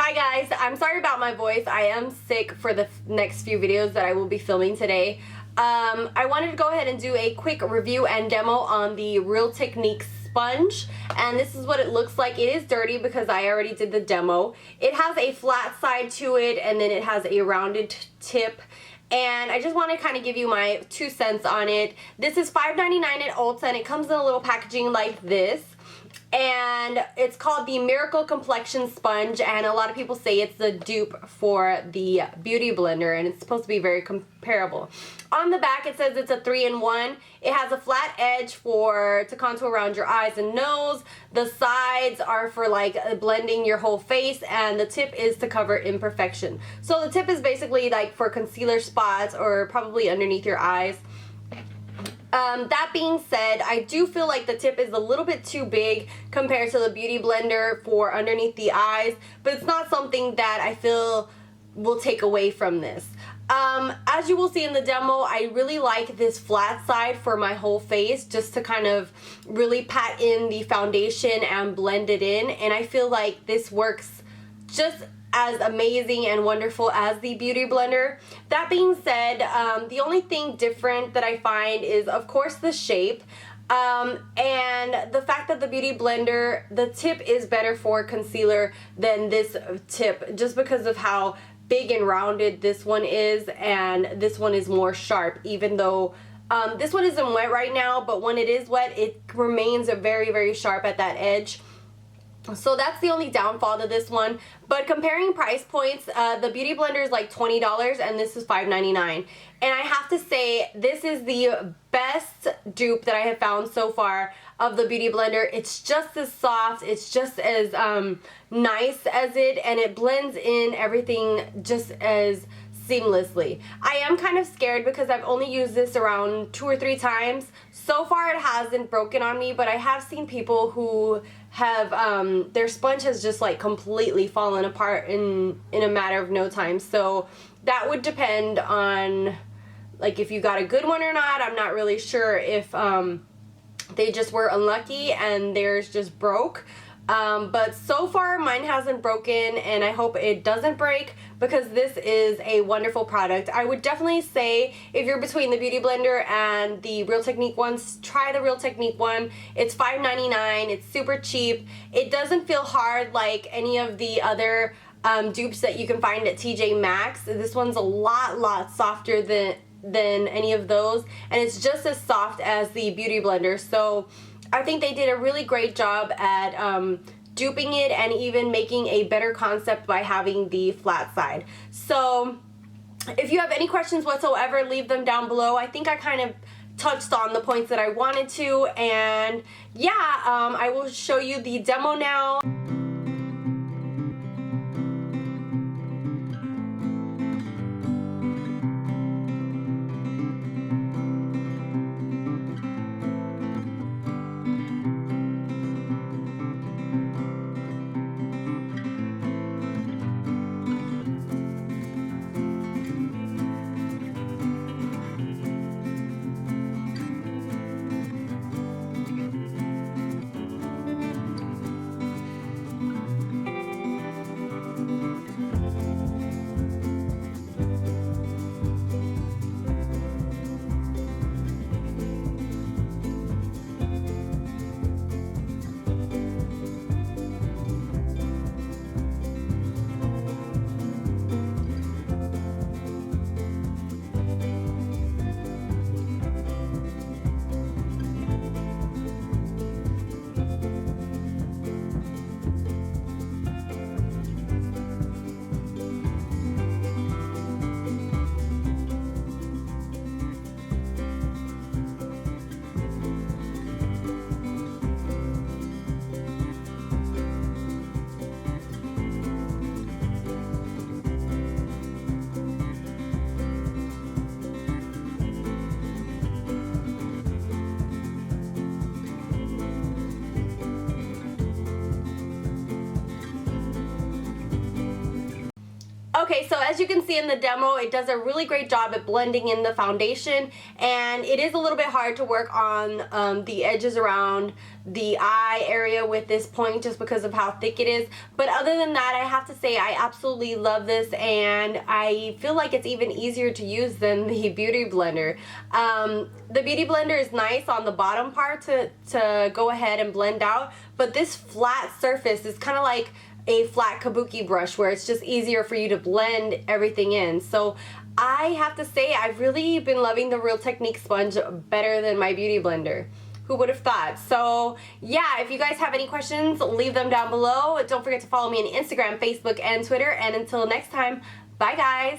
Hi guys, I'm sorry about my voice. I am sick for the next few videos that I will be filming today. I wanted to go ahead and do a quick review and demo on the Real Techniques sponge, and this is what it looks like. It is dirty because I already did the demo. It has a flat side to it, and then it has a rounded tip. And I just want to kind of give you my 2 cents on it. This is $5.99 at Ulta, and it comes in a little packaging like this. And it's called the Miracle Complexion Sponge, and a lot of people say it's the dupe for the Beauty Blender, and it's supposed to be very comparable. On the back it says it's a 3-in-1. It has a flat edge to contour around your eyes and nose. The sides are for like blending your whole face, and the tip is to cover imperfection. So the tip is basically like for concealer spots or probably underneath your eyes. That being said, I do feel like the tip is a little bit too big compared to the Beauty Blender for underneath the eyes, but it's not something that I feel will take away from this. As you will see in the demo, I really like this flat side for my whole face, just to kind of really pat in the foundation and blend it in, and I feel like this works just as amazing and wonderful as the Beauty Blender. That being said, the only thing different that I find is, of course, the shape. And the fact that the Beauty Blender, the tip is better for concealer than this tip, just because of how big and rounded this one is, and this one is more sharp, even though this one isn't wet right now, but when it is wet, it remains very, very sharp at that edge. So that's the only downfall to this one. But comparing price points, the Beauty Blender is like $20 and this is $5.99. And I have to say, this is the best dupe that I have found so far of the Beauty Blender. It's just as soft, it's just as nice as it, and it blends in everything just as seamlessly. I am kind of scared because I've only used this around 2 or 3 times. So far it hasn't broken on me, but I have seen people who have their sponge has just like completely fallen apart in a matter of no time. So that would depend on like if you got a good one or not. I'm not really sure if they just were unlucky and theirs just broke. But so far mine hasn't broken, and I hope it doesn't break because this is a wonderful product. I would definitely say if you're between the Beauty Blender and the Real Technique ones, try the Real Technique one. It's $5.99. It's super cheap. It doesn't feel hard like any of the other dupes that you can find at TJ Maxx. This one's a lot softer than any of those, and it's just as soft as the Beauty Blender. So I think they did a really great job at duping it and even making a better concept by having the flat side. So if you have any questions whatsoever, leave them down below. I think I kind of touched on the points that I wanted to, and yeah, I will show you the demo now. Okay, so as you can see in the demo, it does a really great job at blending in the foundation, and it is a little bit hard to work on the edges around the eye area with this point just because of how thick it is. But other than that, I have to say I absolutely love this, and I feel like it's even easier to use than the Beauty Blender. The Beauty Blender is nice on the bottom part to go ahead and blend out, but this flat surface is kind of like a flat kabuki brush where it's just easier for you to blend everything in. So I have to say I've really been loving the Real Technique sponge better than my Beauty Blender. Who would have thought? So yeah, if you guys have any questions, leave them down below. Don't forget to follow me on Instagram, Facebook, and Twitter. And until next time, bye guys.